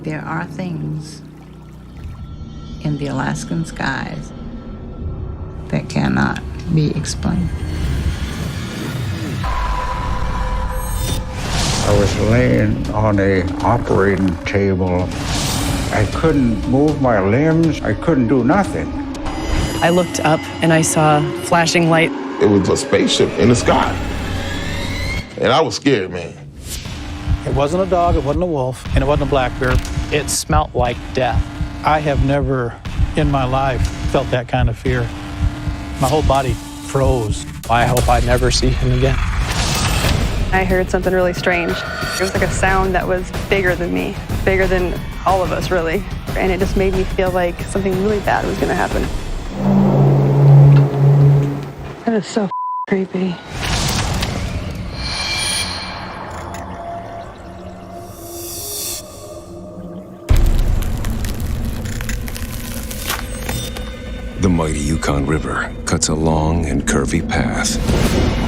There are things in the Alaskan skies that cannot be explained. I was laying on an operating table. I couldn't move my limbs. I couldn't do nothing. I looked up and I saw flashing light. It was a spaceship in the sky. And I was scared, man. It wasn't a dog, it wasn't a wolf, and it wasn't a black bear. It smelt like death. I have never in my life felt that kind of fear. My whole body froze. I hope I never see him again. I heard something really strange. It was like a sound that was bigger than me, bigger than all of us, really. And it just made me feel like something really bad was gonna happen. That is so creepy. The mighty Yukon River cuts a long and curvy path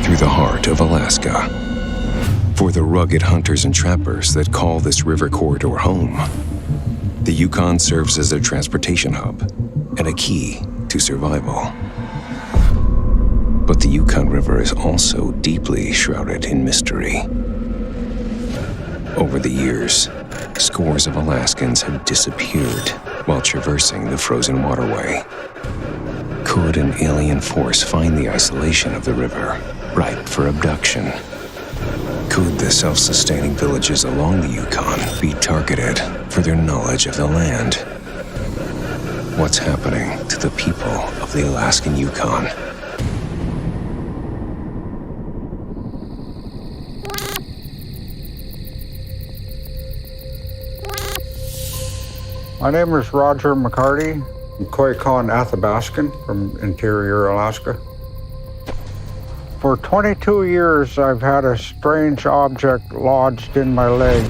through the heart of Alaska. For the rugged hunters and trappers that call this river corridor home, the Yukon serves as their transportation hub and a key to survival. But the Yukon River is also deeply shrouded in mystery. Over the years, scores of Alaskans have disappeared while traversing the frozen waterway. Could an alien force find the isolation of the river ripe for abduction? Could the self-sustaining villages along the Yukon be targeted for their knowledge of the land? What's happening to the people of the Alaskan Yukon? My name is Roger McCarty. I'm Koyukon Athabaskan from interior Alaska. For 22 years, I've had a strange object lodged in my leg.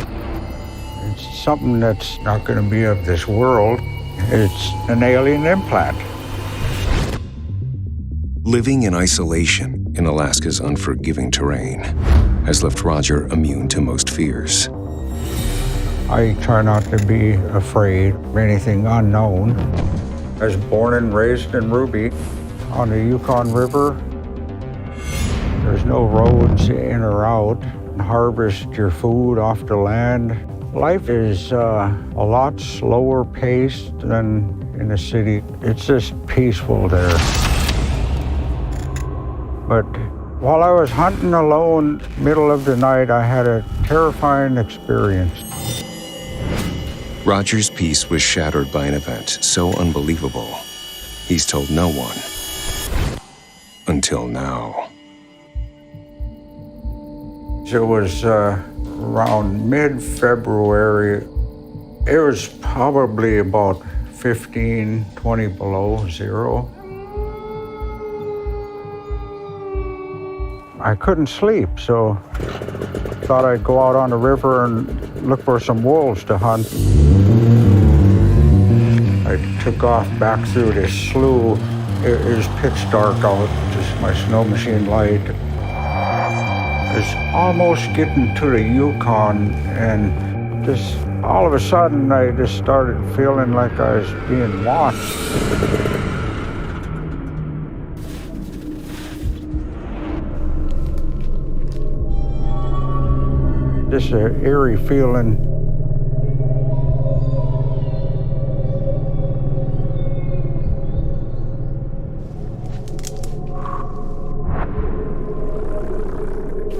It's something that's not going to be of this world. It's an alien implant. Living in isolation in Alaska's unforgiving terrain has left Roger immune to most fears. I try not to be afraid of anything unknown. I was born and raised in Ruby on the Yukon River. There's no roads in or out. Harvest your food off the land. Life is a lot slower paced than in the city. It's just peaceful there. But while I was hunting alone, middle of the night, I had a terrifying experience. Roger's peace was shattered by an event so unbelievable, he's told no one. Until now. It was around mid-February. It was probably about 15, 20 below zero. I couldn't sleep, so thought I'd go out on the river and look for some wolves to hunt. I took off back through this slough. It was pitch dark out, just my snow machine light. I was almost getting to the Yukon, and just all of a sudden I just started feeling like I was being watched. Just an eerie feeling.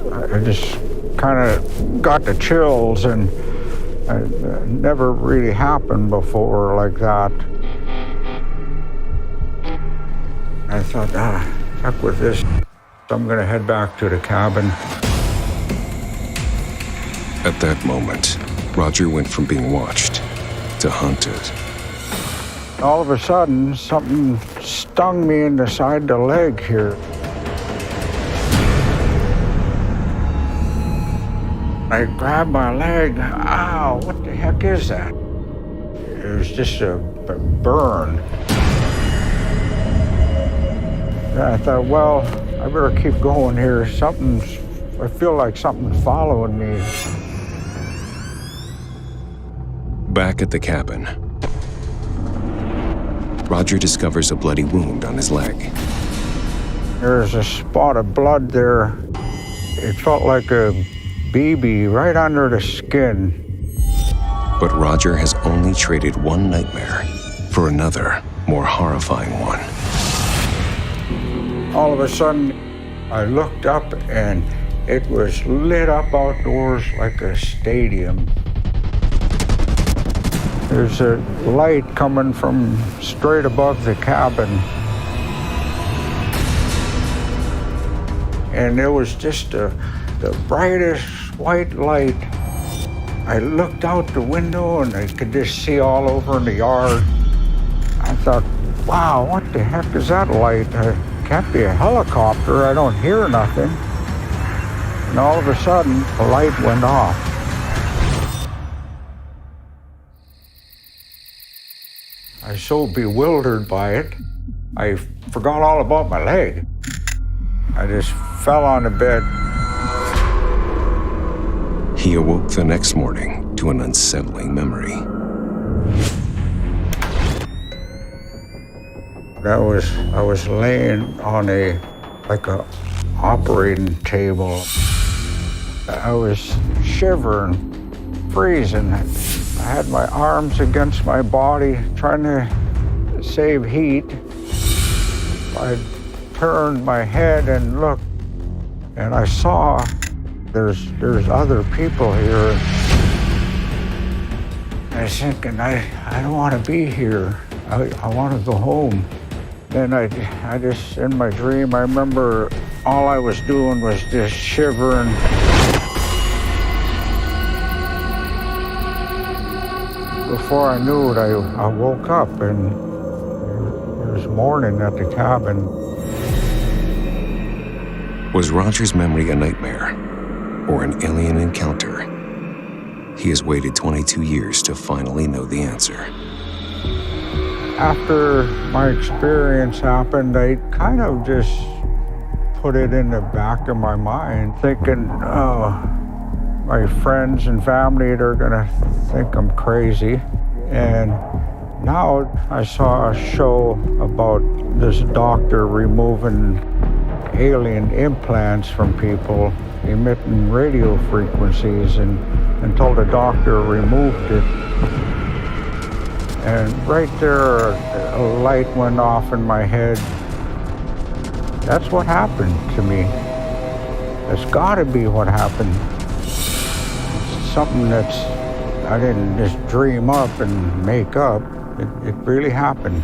I just kind of got the chills, and it never really happened before like that. I thought, heck with this. I'm gonna head back to the cabin. At that moment, Roger went from being watched to hunted. All of a sudden, something stung me in the side of the leg here. I grabbed my leg. Ow, what the heck is that? It was just a burn. And I thought, well, I better keep going here. I feel like something's following me. Back at the cabin, Roger discovers a bloody wound on his leg. There's a spot of blood there. It felt like a BB right under the skin. But Roger has only traded one nightmare for another, more horrifying one. All of a sudden, I looked up and it was lit up outdoors like a stadium. There's a light coming from straight above the cabin. And it was just the brightest white light. I looked out the window and I could just see all over in the yard. I thought, wow, what the heck is that light? It can't be a helicopter. I don't hear nothing. And all of a sudden, the light went off. I was so bewildered by it, I forgot all about my leg. I just fell on the bed. He awoke the next morning to an unsettling memory. I was laying on a operating table. I was shivering, freezing. I had my arms against my body, trying to save heat. I turned my head and looked, and I saw there's other people here. I was thinking, I don't want to be here. I want to go home. Then I just, in my dream, I remember all I was doing was just shivering. Before I knew it, I woke up and it was morning at the cabin. Was Roger's memory a nightmare or an alien encounter? He has waited 22 years to finally know the answer. After my experience happened, I kind of just put it in the back of my mind, thinking, oh, my friends and family, they're gonna think I'm crazy. And now I saw a show about this doctor removing alien implants from people, emitting radio frequencies, and until the doctor removed it. And right there, a light went off in my head. That's what happened to me. That's gotta be what happened. It's something I didn't just dream up and make up. It really happened.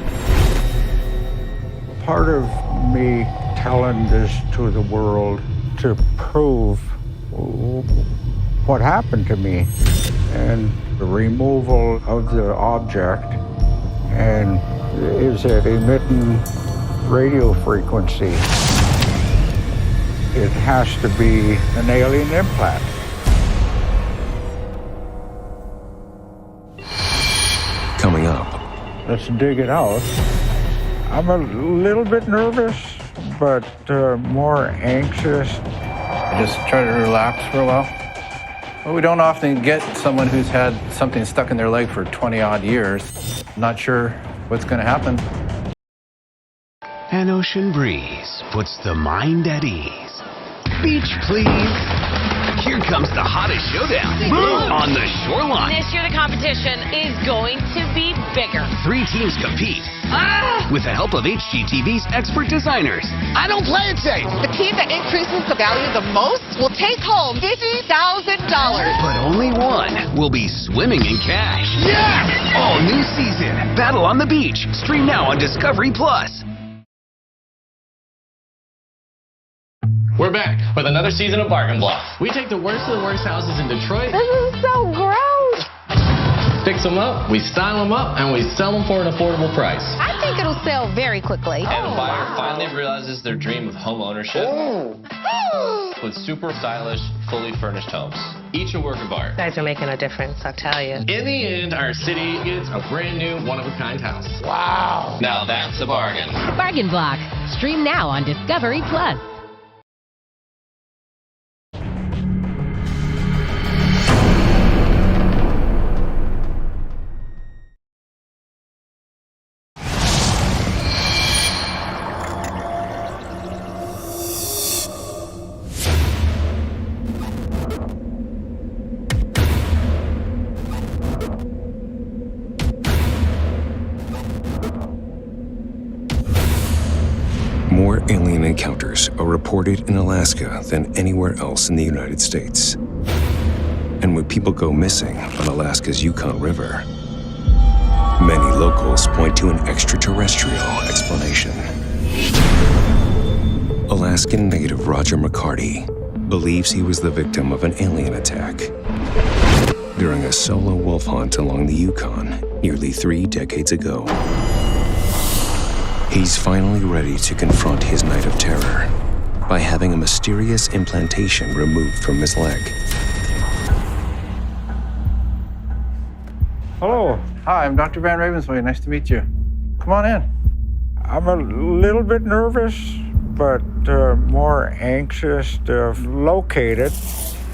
Part of me telling this to the world to prove what happened to me, and the removal of the object, and is it emitting radio frequency? It has to be an alien implant. Coming up. Let's dig it out. I'm a little bit nervous, but more anxious. I just try to relax for a while. Well, we don't often get someone who's had something stuck in their leg for 20-odd years. Not sure what's going to happen. An ocean breeze puts the mind at ease. Beach, please. Here comes the hottest showdown on the shoreline. This year the competition is going to be bigger. 3 teams compete with the help of HGTV's expert designers. I don't play it safe. The team that increases the value the most will take home $50,000. But only one will be swimming in cash. Yes! All new season, Battle on the Beach. Stream now on Discovery Plus. We're back with another season of Bargain Bluff. We take the worst of the worst houses in Detroit. This is so gross. Fix them up, we style them up, and we sell them for an affordable price. I think it'll sell very quickly. And the buyer finally realizes their dream of home ownership with super stylish, fully furnished homes. Each a work of art. You guys are making a difference, I'll tell you. In the end, our city gets a brand new, one-of-a-kind house. Wow. Now that's a bargain. Bargain Block. Stream now on Discovery Plus. Alaskan encounters are reported in Alaska than anywhere else in the United States. And when people go missing on Alaska's Yukon River, many locals point to an extraterrestrial explanation. Alaskan native Roger McCarty believes he was the victim of an alien attack during a solo wolf hunt along the Yukon nearly 3 decades ago. He's finally ready to confront his night of terror by having a mysterious implantation removed from his leg. Hello. Hi, I'm Dr. Van Ravensway. Nice to meet you. Come on in. I'm a little bit nervous, but more anxious to locate it.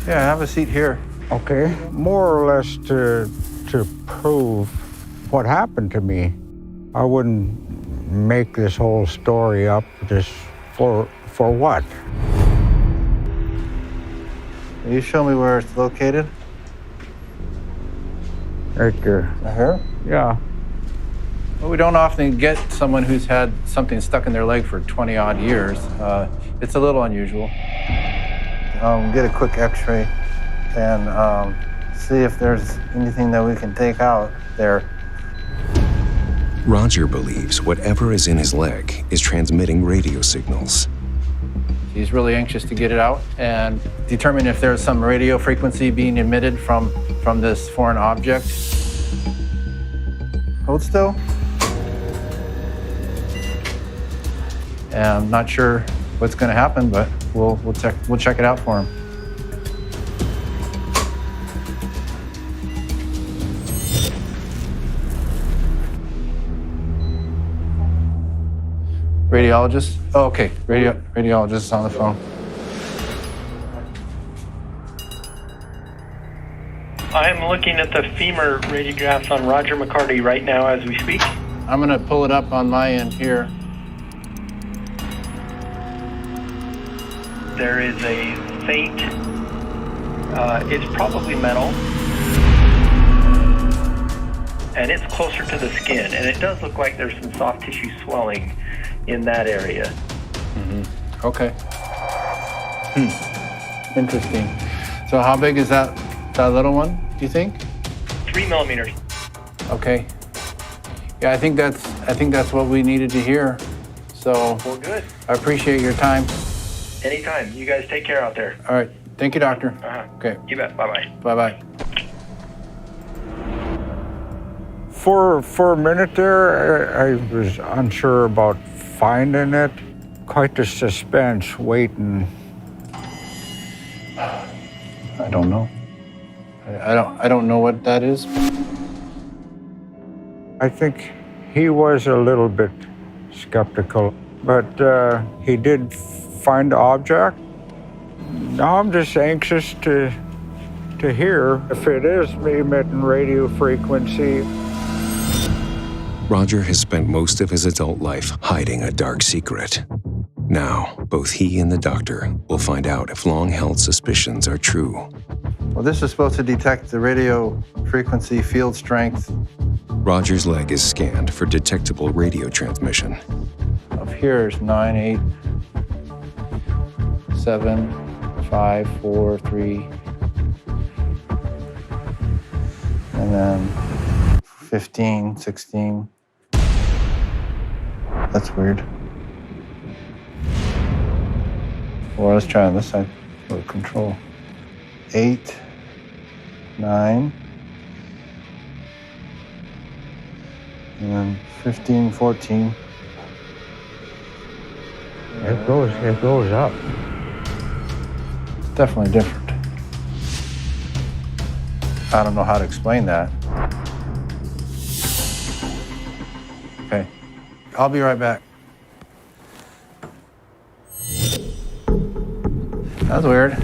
Yeah, have a seat here. Okay. More or less to prove what happened to me. I wouldn't make this whole story up just for what? Will you show me where it's located? Right there. Here? Yeah. Well, we don't often get someone who's had something stuck in their leg for 20-odd years. It's a little unusual. Get a quick x-ray and see if there's anything that we can take out there. Roger believes whatever is in his leg is transmitting radio signals. He's really anxious to get it out and determine if there's some radio frequency being emitted from this foreign object. Hold still. And I'm not sure what's going to happen, but we'll check it out for him. Radiologist? Oh, okay. Radiologist is on the phone. I'm looking at the femur radiographs on Roger McCarty right now as we speak. I'm going to pull it up on my end here. There is a faint, it's probably metal, and it's closer to the skin, and it does look like there's some soft tissue swelling in that area. Mm-hmm. Okay. Interesting. So how big is that little one, do you think? 3 millimeters. Okay. Yeah, I think that's what we needed to hear. So well, good. I appreciate your time. Anytime. You guys take care out there. All right. Thank you, doctor. Okay. You bet. Bye-bye. Bye-bye. For a minute there, I was unsure about finding it. Quite the suspense waiting. I don't know. I don't know what that is. I think he was a little bit skeptical, but he did find the object. Now I'm just anxious to hear if it is emitting radio frequency. Roger has spent most of his adult life hiding a dark secret. Now, both he and the doctor will find out if long-held suspicions are true. Well, this is supposed to detect the radio frequency field strength. Roger's leg is scanned for detectable radio transmission. Up here is 9, 8, 7, 5, 4, 3, and then 15, 16. That's weird. Well, let's try on this side. Little control. 8, 9, and then 15, 14. It goes up. It's definitely different. I don't know how to explain that. Okay, I'll be right back. That's weird. Is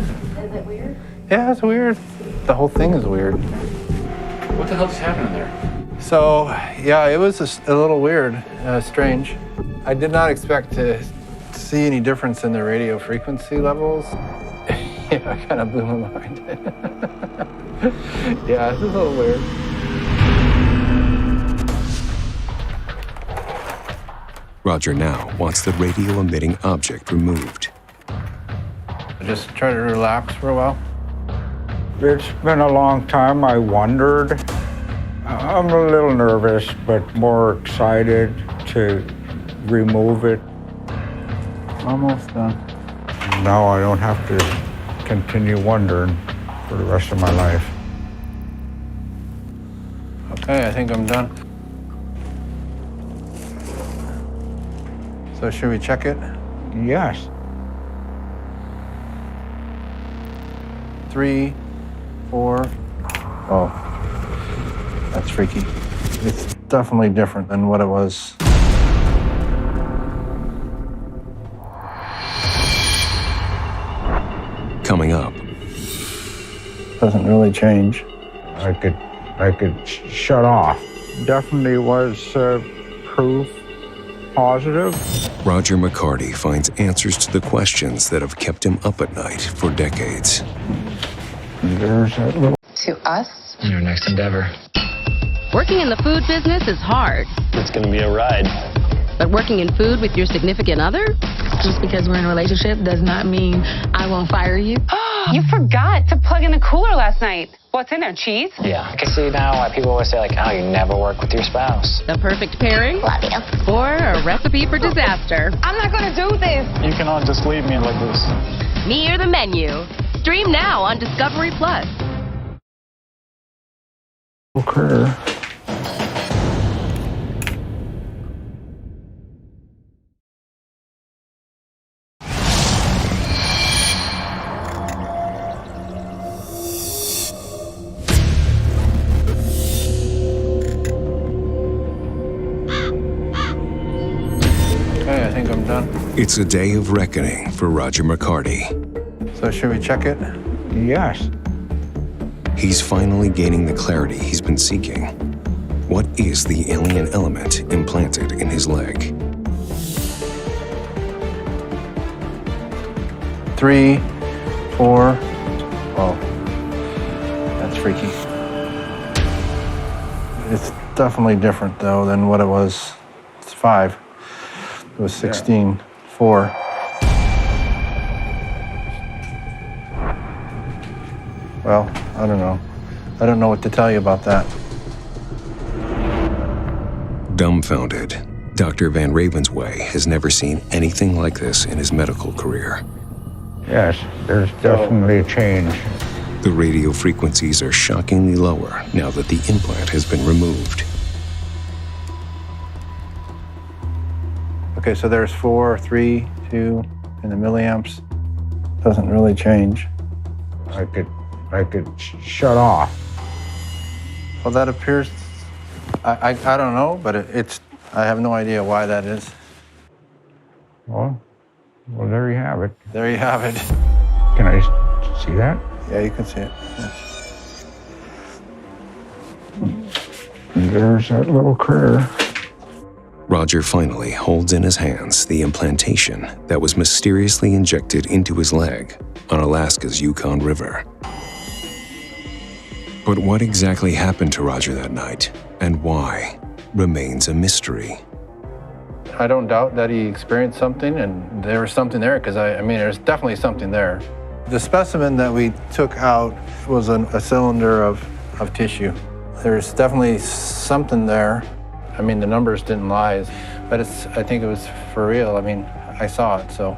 it weird? Yeah, it's weird. The whole thing is weird. What the hell just happened there? So, yeah, it was a little weird, strange. I did not expect to see any difference in the radio frequency levels. Yeah, it kind of blew my mind. Yeah, it's a little weird. Roger now wants the radio-emitting object removed. Just try to relax for a while. It's been a long time. I wondered. I'm a little nervous, but more excited to remove it. Almost done. Now I don't have to continue wondering for the rest of my life. Okay, I think I'm done. So should we check it? Yes. 3, 4. Oh, that's freaky. It's definitely different than what it was. Coming up. Doesn't really change. I could shut off. Definitely was proof positive. Roger McCarty finds answers to the questions that have kept him up at night for decades. There's that little... To us? Your next endeavor. Working in the food business is hard. It's gonna be a ride. But working in food with your significant other? Just because we're in a relationship does not mean I won't fire you. You forgot to plug in the cooler last night. What's in there, cheese? Yeah, I can see now why people always say, like, oh, you never work with your spouse. The perfect pairing? Love you. Or a recipe for disaster? I'm not gonna do this. You cannot just leave me like this. Me or the menu? Stream now on Discovery Plus. Okay. Okay, I think I'm done. It's a day of reckoning for Roger McCarty. So should we check it? Yes. He's finally gaining the clarity he's been seeking. What is the alien element implanted in his leg? 3, 4. Oh, that's freaky. It's definitely different, though, than what it was. It's 5. It was 16. 4. Well, I don't know. I don't know what to tell you about that. Dumbfounded, Dr. Van Ravensway has never seen anything like this in his medical career. Yes, there's definitely a change. The radio frequencies are shockingly lower now that the implant has been removed. Okay, so there's 4, 3, 2 in the milliamps. Doesn't really change. I could shut off. Well, that appears, I don't know, but I have no idea why that is. Well, there you have it. There you have it. Can I see that? Yeah, you can see it. And there's that little critter. Roger finally holds in his hands the implantation that was mysteriously injected into his leg on Alaska's Yukon River. But what exactly happened to Roger that night, and why, remains a mystery. I don't doubt that he experienced something, and there was something there, because I mean, there's definitely something there. The specimen that we took out was a cylinder of tissue. There's definitely something there. I mean, the numbers didn't lie, but I think it was for real. I mean, I saw it, so.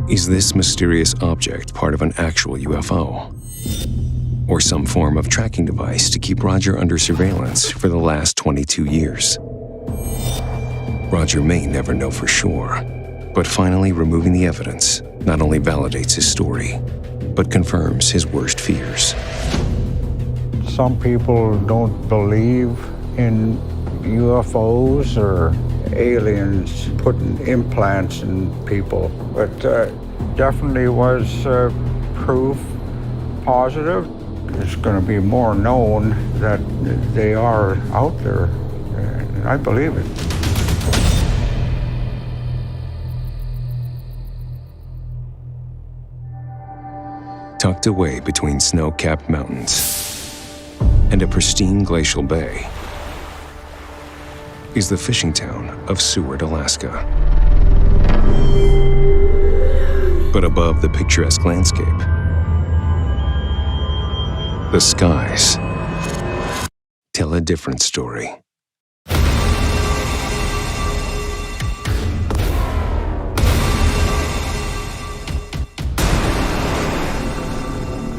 Is this mysterious object part of an actual UFO? Or some form of tracking device to keep Roger under surveillance for the last 22 years? Roger may never know for sure, but finally removing the evidence not only validates his story, but confirms his worst fears. Some people don't believe in UFOs or aliens putting implants in people, but definitely was proof positive. It's going to be more known that they are out there. I believe it. Tucked away between snow-capped mountains and a pristine glacial bay, is the fishing town of Seward, Alaska. But above the picturesque landscape, the skies tell a different story.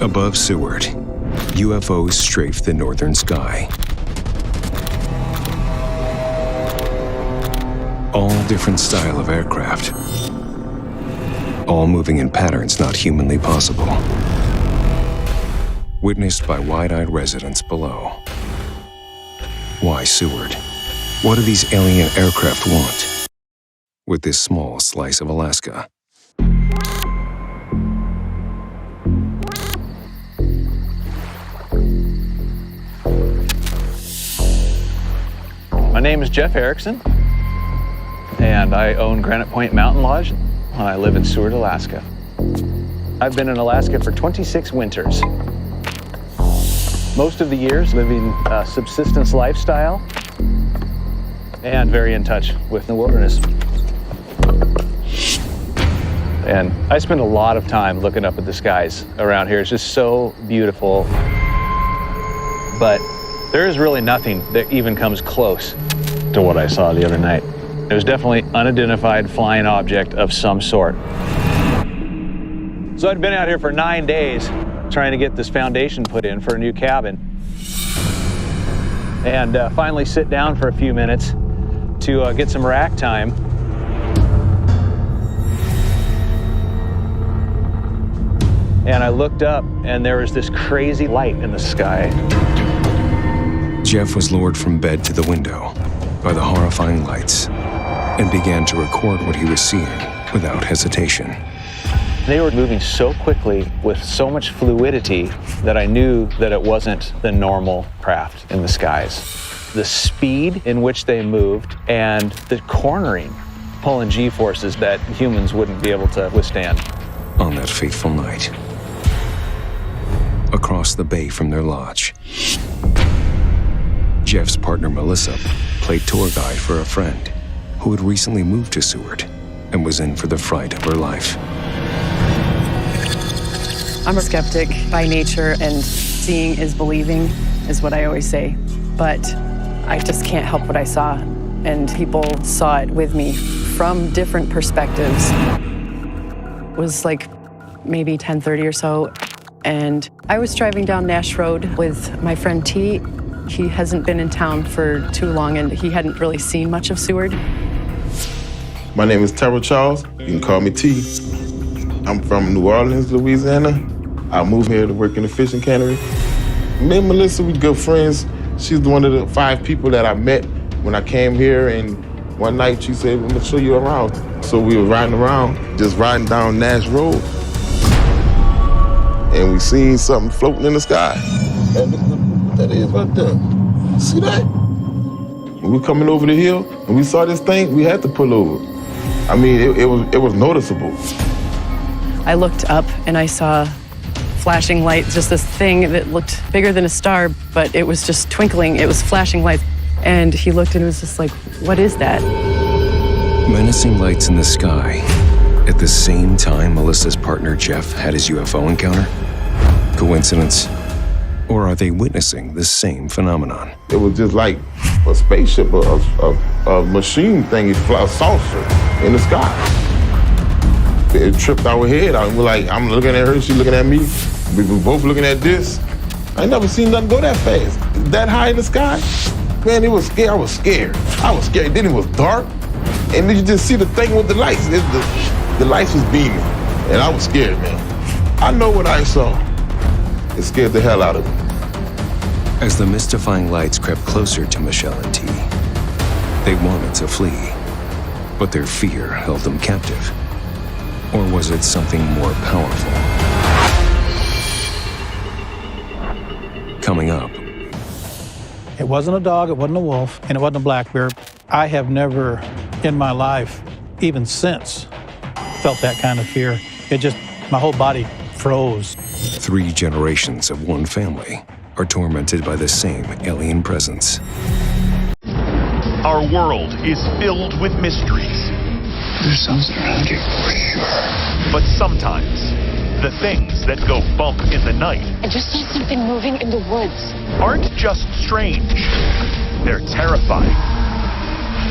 Above Seward, UFOs strafe the northern sky. All different style of aircraft, all moving in patterns not humanly possible, witnessed by wide-eyed residents below. Why Seward? What do these alien aircraft want with this small slice of Alaska? My name is Jeff Erickson, and I own Granite Point Mountain Lodge, and I live in Seward, Alaska. I've been in Alaska for 26 winters. Most of the years living a subsistence lifestyle and very in touch with the wilderness. And I spend a lot of time looking up at the skies around here. It's just so beautiful. But there is really nothing that even comes close to what I saw the other night. It was definitely unidentified flying object of some sort. So I'd been out here for 9 days trying to get this foundation put in for a new cabin. And finally sit down for a few minutes to get some rack time. And I looked up and there was this crazy light in the sky. Jeff was lured from bed to the window by the horrifying lights and began to record what he was seeing without hesitation. They were moving so quickly with so much fluidity that I knew that it wasn't the normal craft in the skies. The speed in which they moved and the cornering, pulling G-forces that humans wouldn't be able to withstand. On that fateful night, across the bay from their lodge, Jeff's partner Melissa played tour guide for a friend who had recently moved to Seward and was in for the fright of her life. I'm a skeptic by nature, and seeing is believing is what I always say. But I just can't help what I saw, and people saw it with me from different perspectives. It was like maybe 10:30 or so, and I was driving down Nash Road with my friend T. He hasn't been in town for too long, and he hadn't really seen much of Seward. My name is Terrell Charles. You can call me T. I'm from New Orleans, Louisiana. I moved here to work in the fishing cannery. Me and Melissa, we good friends. She's one of the 5 people that I met when I came here, and one night she said, I'm gonna show you around. So we were riding around, just riding down Nash Road, and we seen something floating in the sky. And look what that is right there. See that? When we were coming over the hill and we saw this thing, we had to pull over. I mean, it was noticeable. I looked up and I saw flashing lights, just this thing that looked bigger than a star, but it was just twinkling. It was flashing lights. And he looked and it was just like, what is that? Menacing lights in the sky at the same time Melissa's partner Jeff had his UFO encounter? Coincidence? Or are they witnessing the same phenomenon? It was just like a spaceship, a machine thing, a saucer in the sky. It tripped our head out. We're like, I'm looking at her, she's looking at me. We were both looking at this. I ain't never seen nothing go that fast. That high in the sky. Man, it was scary. I was scared. Then it was dark. And then you just see the thing with the lights. The lights was beaming. And I was scared, man. I know what I saw. It scared the hell out of me. As the mystifying lights crept closer to Michelle and T, they wanted to flee, but their fear held them captive. Or was it something more powerful? Coming up. It wasn't a dog, it wasn't a wolf, and it wasn't a black bear. I have never in my life, even since, felt that kind of fear. My whole body froze. 3 generations of one family are tormented by the same alien presence. Our world is filled with mysteries. There's something around here for sure. But sometimes, the things that go bump in the night I just saw something moving in the woods. aren't just strange, they're terrifying.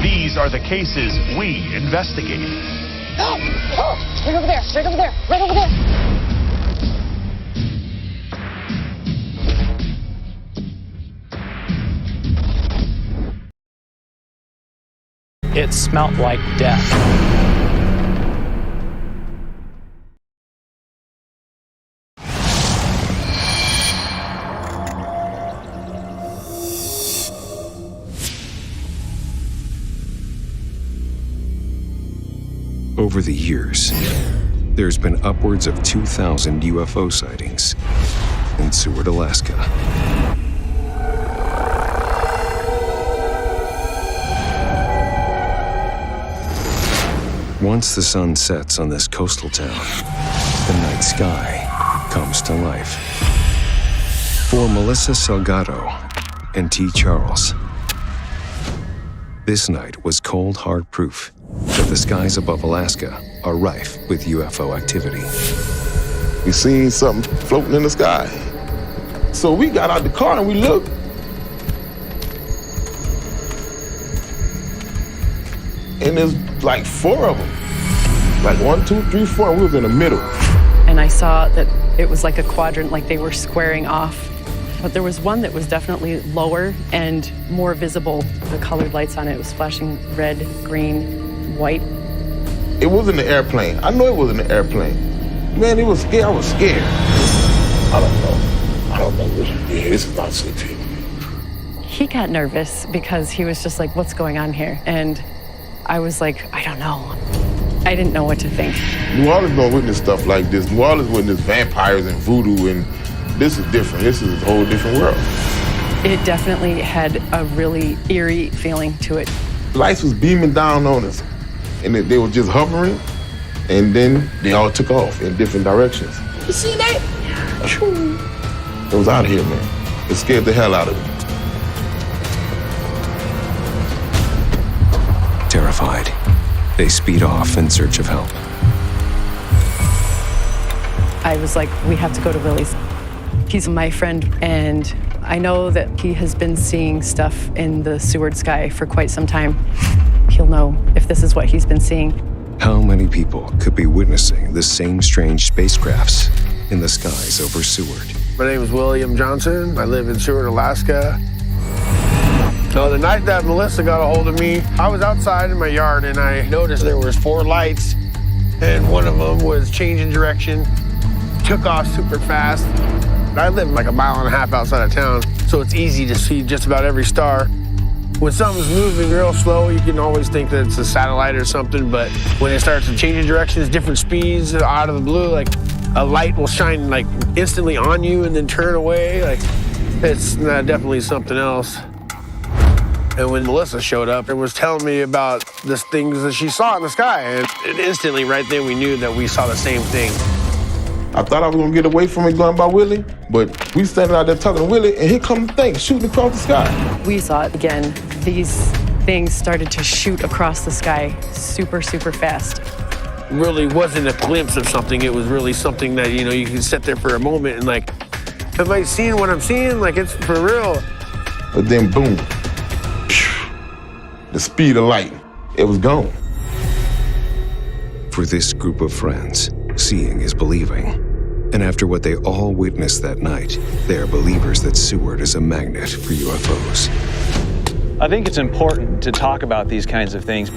These are the cases we investigate. Oh, straight over there, straight over there, right over there. It smelt like death. Over the years, there's been upwards of 2,000 UFO sightings in Seward, Alaska. Once the sun sets on this coastal town, the night sky comes to life. For Melissa Salgado and T. Charles, this night was cold, hard proof that the skies above Alaska are rife with UFO activity. We seen something floating in the sky. So we got out the car and we looked. And there's like 4 of them. Like 1, 2, 3, 4, and we was in the middle. And I saw that it was like a quadrant, like they were squaring off. But there was one that was definitely lower and more visible. The colored lights on it was flashing red, green, white. It wasn't an airplane. I know it wasn't an airplane. Man, it was scared. I was scared. I don't know. It's not sleeping. He got nervous because he was just like, what's going on here? And I was like, I don't know. I didn't know what to think. New Orleans don't witness stuff like this. New Orleans witness vampires and voodoo, and this is different. This is a whole different world. It definitely had a really eerie feeling to it. Lights was beaming down on us, and they were just hovering, and then they all took off in different directions. You see that? It was out of here, man. It scared the hell out of me. Terrified, they speed off in search of help. I was like, we have to go to Willie's. He's my friend, and I know that he has been seeing stuff in the Seward sky for quite some time. He'll know if this is what he's been seeing. How many people could be witnessing the same strange spacecrafts in the skies over Seward? My name is William Johnson. I live in Seward, Alaska. So the night that Melissa got a hold of me, I was outside in my yard and I noticed there was 4 lights and one of them was changing direction, took off super fast. I live like 1.5 miles outside of town, so it's easy to see just about every star. When something's moving real slow, you can always think that it's a satellite or something, but when it starts to change directions, different speeds out of the blue, like a light will shine like instantly on you and then turn away. Like it's definitely something else. And when Melissa showed up and was telling me about the things that she saw in the sky, and instantly right then we knew that we saw the same thing. I thought I was gonna get away from it going by Willie, but we standing out there talking to Willie, and here come the thing shooting across the sky. We saw it again. These things started to shoot across the sky super, super fast. Really wasn't a glimpse of something. It was really something that, you know, you can sit there for a moment and like, am I seeing what I'm seeing? Like, it's for real. But then boom, the speed of light, it was gone. For this group of friends, seeing is believing. And after what they all witnessed that night, they are believers that Seward is a magnet for UFOs. I think it's important to talk about these kinds of things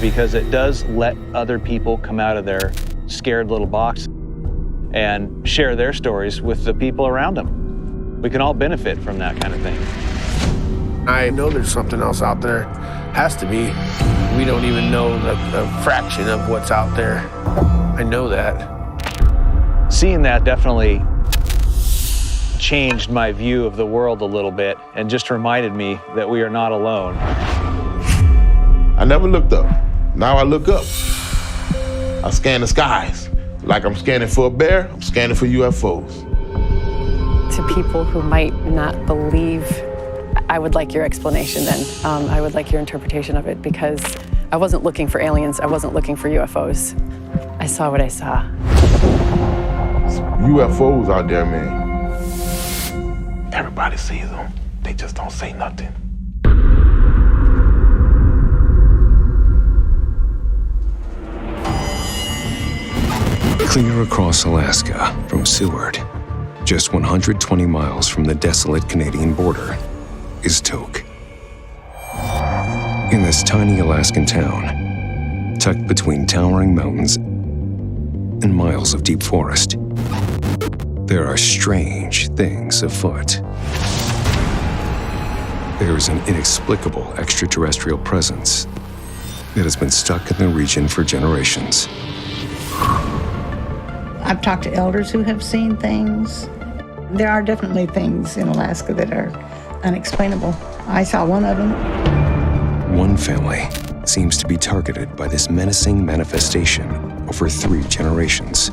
because it does let other people come out of their scared little box and share their stories with the people around them. We can all benefit from that kind of thing. I know there's something else out there. Has to be. We don't even know the fraction of what's out there. I know that. Seeing that definitely changed my view of the world a little bit and just reminded me that we are not alone. I never looked up. Now I look up. I scan the skies. Like I'm scanning for a bear, I'm scanning for UFOs. To people who might not believe, I would like your explanation then. I would like your interpretation of it, because I wasn't looking for aliens. I wasn't looking for UFOs. I saw what I saw. UFOs out there, man. Everybody sees them. They just don't say nothing. Clear across Alaska from Seward, just 120 miles from the desolate Canadian border, is Tok. In this tiny Alaskan town, tucked between towering mountains and miles of deep forest, there are strange things afoot. There is an inexplicable extraterrestrial presence that has been stuck in the region for generations. I've talked to elders who have seen things. There are definitely things in Alaska that are unexplainable. I saw one of them. One family seems to be targeted by this menacing manifestation over 3 generations.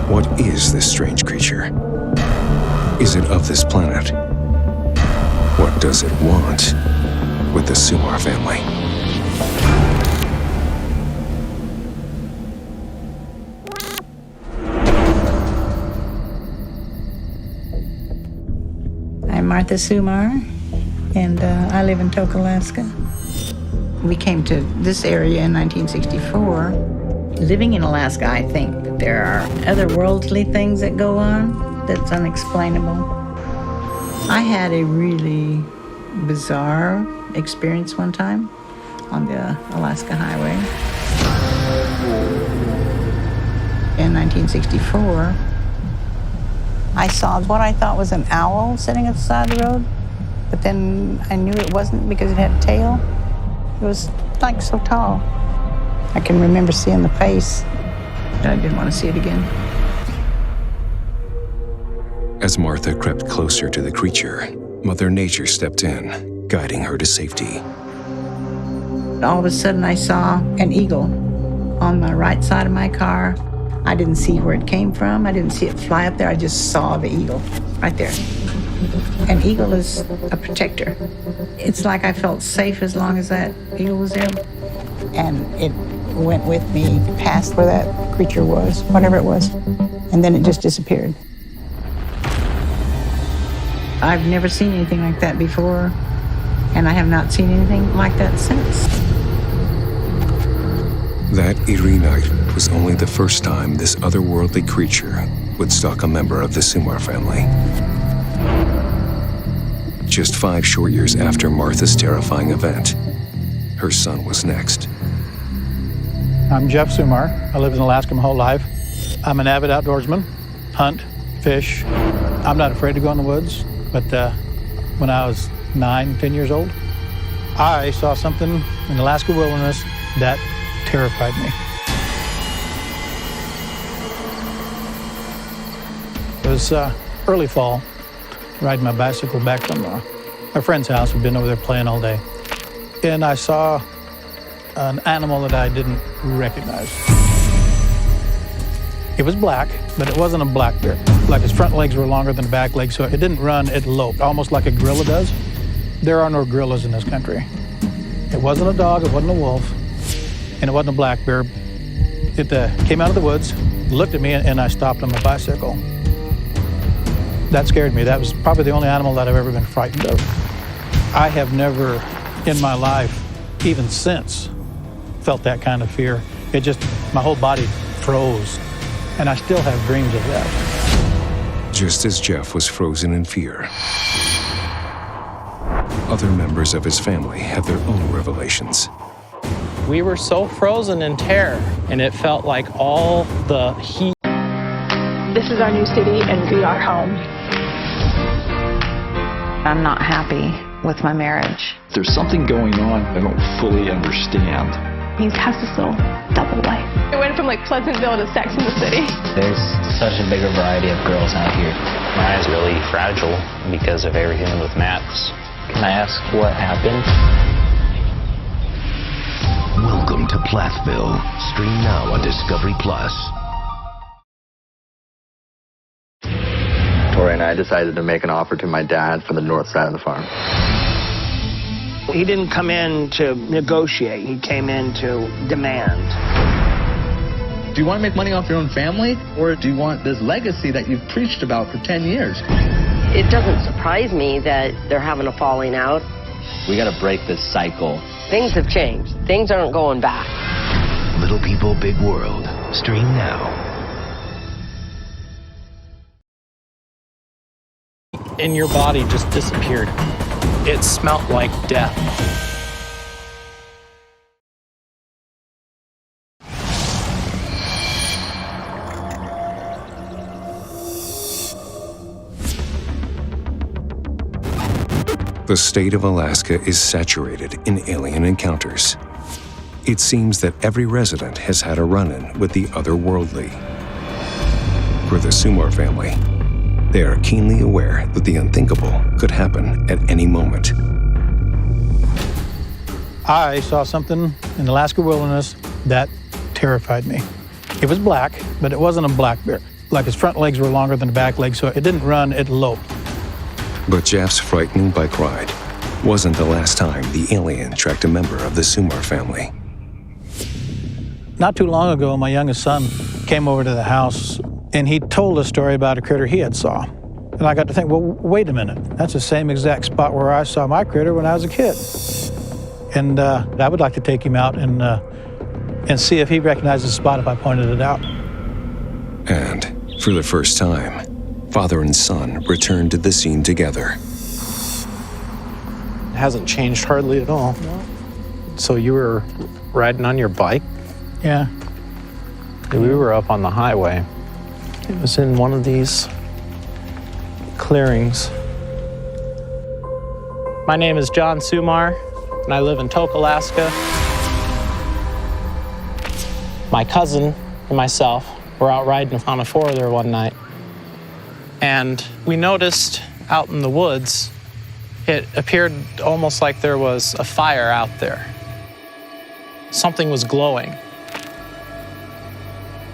What is this strange creature? Is it of this planet? What does it want with the Sumar family? I'm Martha Sumar, and I live in Tok, Alaska. We came to this area in 1964. Living in Alaska, I think that there are otherworldly things that go on that's unexplainable. I had a really bizarre experience one time on the Alaska Highway. In 1964, I saw what I thought was an owl sitting at the side of the road, but then I knew it wasn't because it had a tail. It was like so tall. I can remember seeing the face, but I didn't want to see it again. As Martha crept closer to the creature, Mother Nature stepped in, guiding her to safety. All of a sudden, I saw an eagle on my right side of my car. I didn't see where it came from. I didn't see it fly up there. I just saw the eagle right there. An eagle is a protector. It's like I felt safe as long as that eagle was there. And it went with me past where that creature was, whatever it was. And then it just disappeared. I've never seen anything like that before, and I have not seen anything like that since. That eerie night was only the first time this otherworldly creature would stalk a member of the Sumar family. Just 5 short years after Martha's terrifying event, her son was next. I'm Jeff Sumar. I lived in Alaska my whole life. I'm an avid outdoorsman, hunt, fish. I'm not afraid to go in the woods, but when I was 9, 10 years old, I saw something in the Alaska wilderness that terrified me. It was early fall, riding my bicycle back from a friend's house. We'd been over there playing all day. And I saw an animal that I didn't recognize. It was black, but it wasn't a black bear. Like its front legs were longer than the back legs, so it didn't run, it loped, almost like a gorilla does. There are no gorillas in this country. It wasn't a dog, it wasn't a wolf, and it wasn't a black bear. It came out of the woods, looked at me, and I stopped on my bicycle. That scared me. That was probably the only animal that I've ever been frightened of. I have never in my life, even since, felt that kind of fear. It just, my whole body froze, and I still have dreams of that. Just as Jeff was frozen in fear, other members of his family had their own revelations. We were so frozen in terror, and it felt like all the heat. This is our new city, and we are home. I'm not happy with my marriage. There's something going on I don't fully understand. He has this little double life. It went from like Pleasantville to Sex in the City. There's such a bigger variety of girls out here. Maya's really fragile because of everything with Matt's. Can I ask what happened? Welcome to Plathville. Stream now on Discovery Plus. Tori and I decided to make an offer to my dad for the north side of the farm. He didn't come in to negotiate. He came in to demand. Do you want to make money off your own family, or do you want this legacy that you've preached about for 10 years? It doesn't surprise me that they're having a falling out. We got to break this cycle. Things have changed. Things aren't going back. Little People, Big World. Stream now. In your body just disappeared. It smelled like death. The state of Alaska is saturated in alien encounters. It seems that every resident has had a run-in with the otherworldly. For the Sumar family, they are keenly aware that the unthinkable could happen at any moment. I saw something in the Alaska wilderness that terrified me. It was black, but it wasn't a black bear. Like his front legs were longer than the back legs, so it didn't run, it loped. But Jeff's frightening bike ride wasn't the last time the alien tracked a member of the Sumar family. Not too long ago, my youngest son came over to the house and he told a story about a critter he had saw. And I got to think, well, wait a minute. That's the same exact spot where I saw my critter when I was a kid. And I would like to take him out and see if he recognizes the spot if I pointed it out. And for the first time, father and son returned to the scene together. It hasn't changed hardly at all. No. So you were riding on your bike? Yeah. We were up on the highway. It was in one of these clearings. My name is John Sumar, and I live in Tok, Alaska. My cousin and myself were out riding on a four-wheeler one night. And we noticed out in the woods, it appeared almost like there was a fire out there. Something was glowing.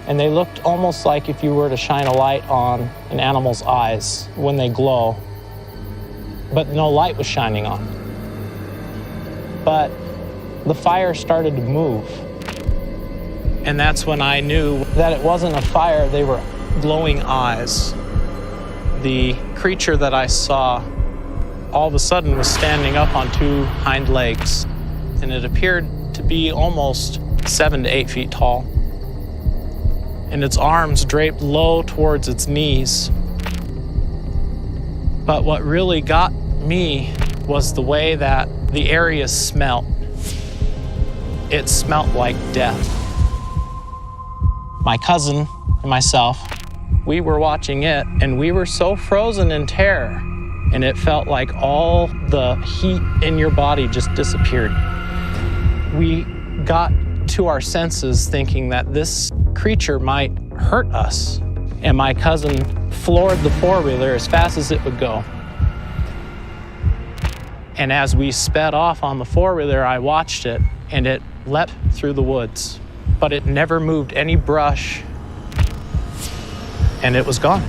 And they looked almost like if you were to shine a light on an animal's eyes when they glow, but no light was shining on. But the fire started to move. And that's when I knew that it wasn't a fire, they were glowing eyes. The creature that I saw all of a sudden was standing up on two hind legs, and it appeared to be almost 7 to 8 feet tall. And its arms draped low towards its knees. But what really got me was the way that the area smelled. It smelled like death. My cousin and myself, we were watching it, and we were so frozen in terror, and it felt like all the heat in your body just disappeared. We got to our senses thinking that this creature might hurt us, and my cousin floored the four-wheeler as fast as it would go. And as we sped off on the four-wheeler, I watched it, and it leapt through the woods, but it never moved any brush, and it was gone.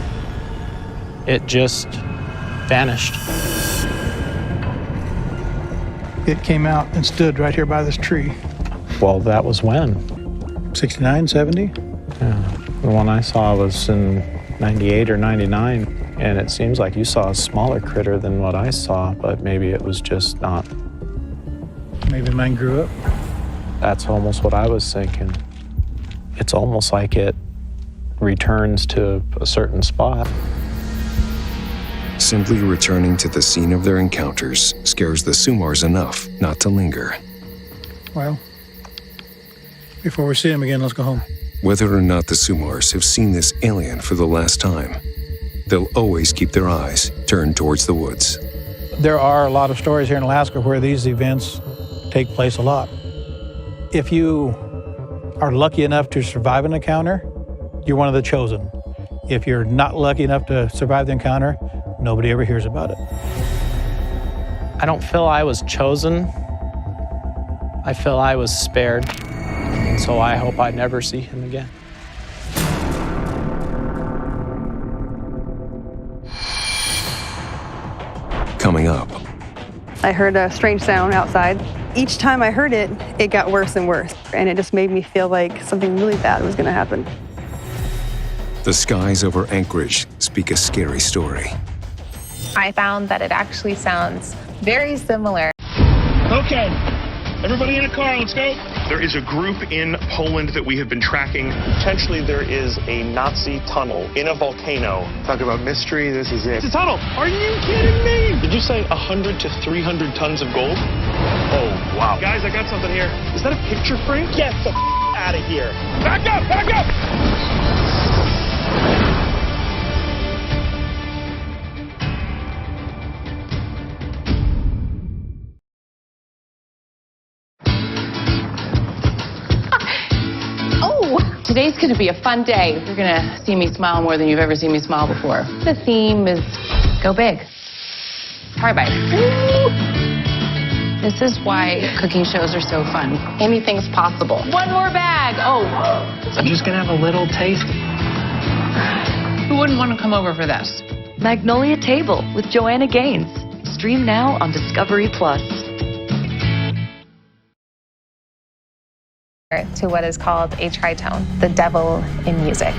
It just vanished. It came out and stood right here by this tree. Well, that was when? 69, 70? Yeah. The one I saw was in 98 or 99, and it seems like you saw a smaller critter than what I saw, but maybe it was just not. Maybe mine grew up. That's almost what I was thinking. It's almost like it returns to a certain spot. Simply returning to the scene of their encounters scares the Sumars enough not to linger. Well, before we see him again, let's go home. Whether or not the Sumars have seen this alien for the last time, they'll always keep their eyes turned towards the woods. There are a lot of stories here in Alaska where these events take place a lot. If you are lucky enough to survive an encounter, you're one of the chosen. If you're not lucky enough to survive the encounter, nobody ever hears about it. I don't feel I was chosen. I feel I was spared. So I hope I never see him again. Coming up, I heard a strange sound outside. Each time I heard it, it got worse and worse. And it just made me feel like something really bad was going to happen. the skies over Anchorage speak a scary story. I found that it actually sounds very similar. Okay, everybody in a car, let's go. There is a group in Poland that we have been tracking. Potentially there is a Nazi tunnel in a volcano. Talk about mystery, this is it. It's a tunnel. Are you kidding me? Did you say 100 to 300 tons of gold? Oh, wow. Guys, I got something here. Is that a picture frame? Get the out of here. Back up, back up! Today's gonna be a fun day. You're gonna see me smile more than you've ever seen me smile before. The theme is go big. Try bite. This is why cooking shows are so fun. Anything's possible. One more bag. Oh. I'm just gonna have a little taste. Who wouldn't want to come over for this? Magnolia Table with Joanna Gaines. Stream now on Discovery Plus. To what is called a tritone, the devil in music.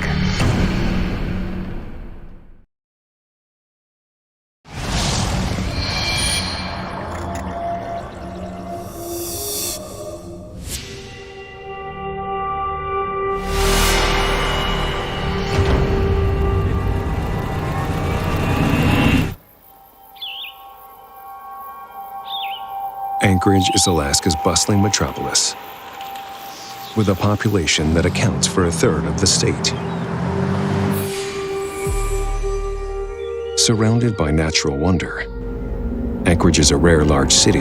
Anchorage is Alaska's bustling metropolis, with a population that accounts for a third of the state. Surrounded by natural wonder, Anchorage is a rare large city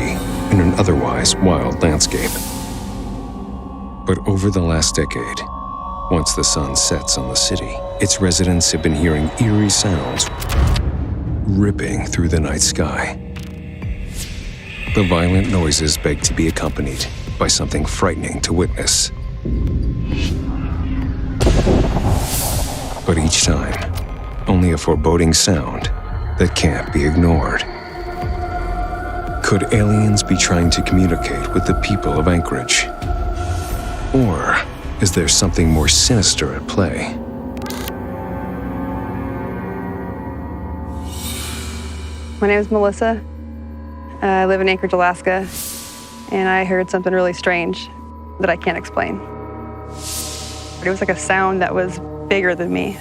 in an otherwise wild landscape. But over the last decade, once the sun sets on the city, its residents have been hearing eerie sounds ripping through the night sky. The violent noises beg to be accompanied by something frightening to witness. But each time, only a foreboding sound that can't be ignored. Could aliens be trying to communicate with the people of Anchorage? Or is there something more sinister at play? My name is Melissa. I live in Anchorage, Alaska, and I heard something really strange that I can't explain. It was like a sound that was bigger than me,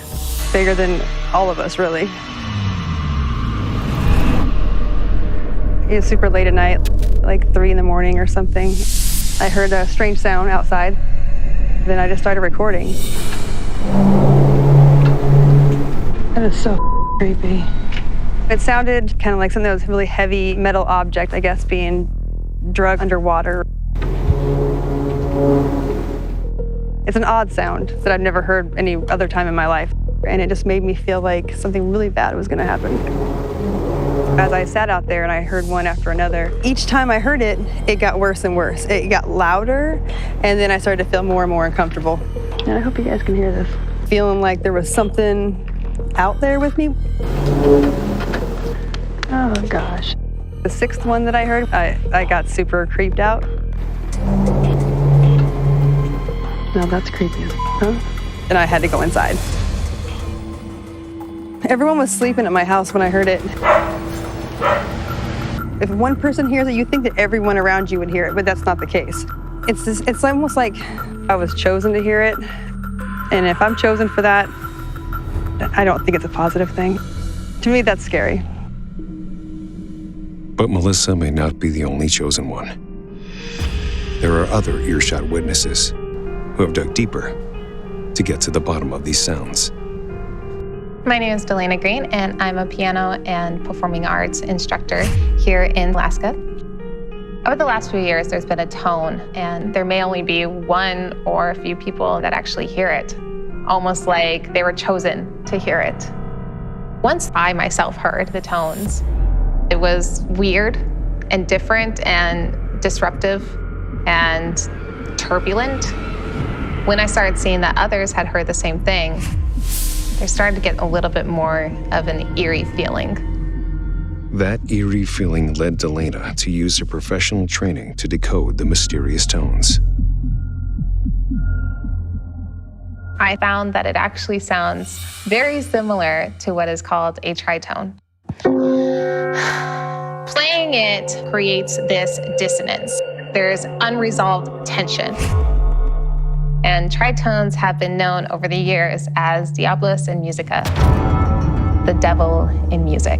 bigger than all of us, really. It was super late at night, like 3 in the morning or something. I heard a strange sound outside. Then I just started recording. That is so creepy. It sounded kind of like something that was a really heavy metal object, I guess, being drugged underwater. It's an odd sound that I've never heard any other time in my life. And it just made me feel like something really bad was gonna happen. As I sat out there and I heard one after another, each time I heard it, it got worse and worse. It got louder, and then I started to feel more and more uncomfortable. And I hope you guys can hear this. Feeling like there was something out there with me. Oh gosh. The 6th one that I heard, I got super creeped out. No, that's creepy. Huh? And I had to go inside. Everyone was sleeping at my house when I heard it. If one person hears it, you think that everyone around you would hear it, but that's not the case. It's almost like I was chosen to hear it. And if I'm chosen for that, I don't think it's a positive thing. To me, that's scary. But Melissa may not be the only chosen one. There are other earshot witnesses who have dug deeper to get to the bottom of these sounds. My name is Delana Green, and I'm a piano and performing arts instructor here in Alaska. Over the last few years, there's been a tone, and there may only be one or a few people that actually hear it, almost like they were chosen to hear it. Once I myself heard the tones, it was weird and different and disruptive and turbulent. When I started seeing that others had heard the same thing, there started to get a little bit more of an eerie feeling. That eerie feeling led Delana to use her professional training to decode the mysterious tones. I found that it actually sounds very similar to what is called a tritone. Playing it creates this dissonance. There's unresolved tension. And tritones have been known over the years as Diabolus in Musica, the devil in music.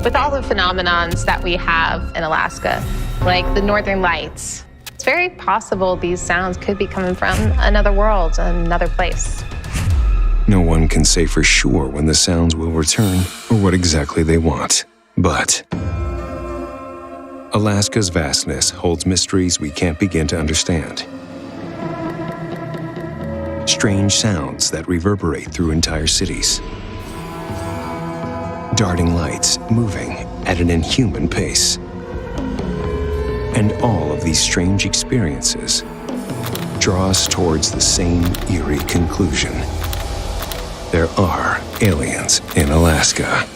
With all the phenomenons that we have in Alaska, like the Northern Lights, it's very possible these sounds could be coming from another world, another place. No one can say for sure when the sounds will return or what exactly they want. But Alaska's vastness holds mysteries we can't begin to understand. Strange sounds that reverberate through entire cities. Darting lights moving at an inhuman pace. And all of these strange experiences draw us towards the same eerie conclusion. There are aliens in Alaska.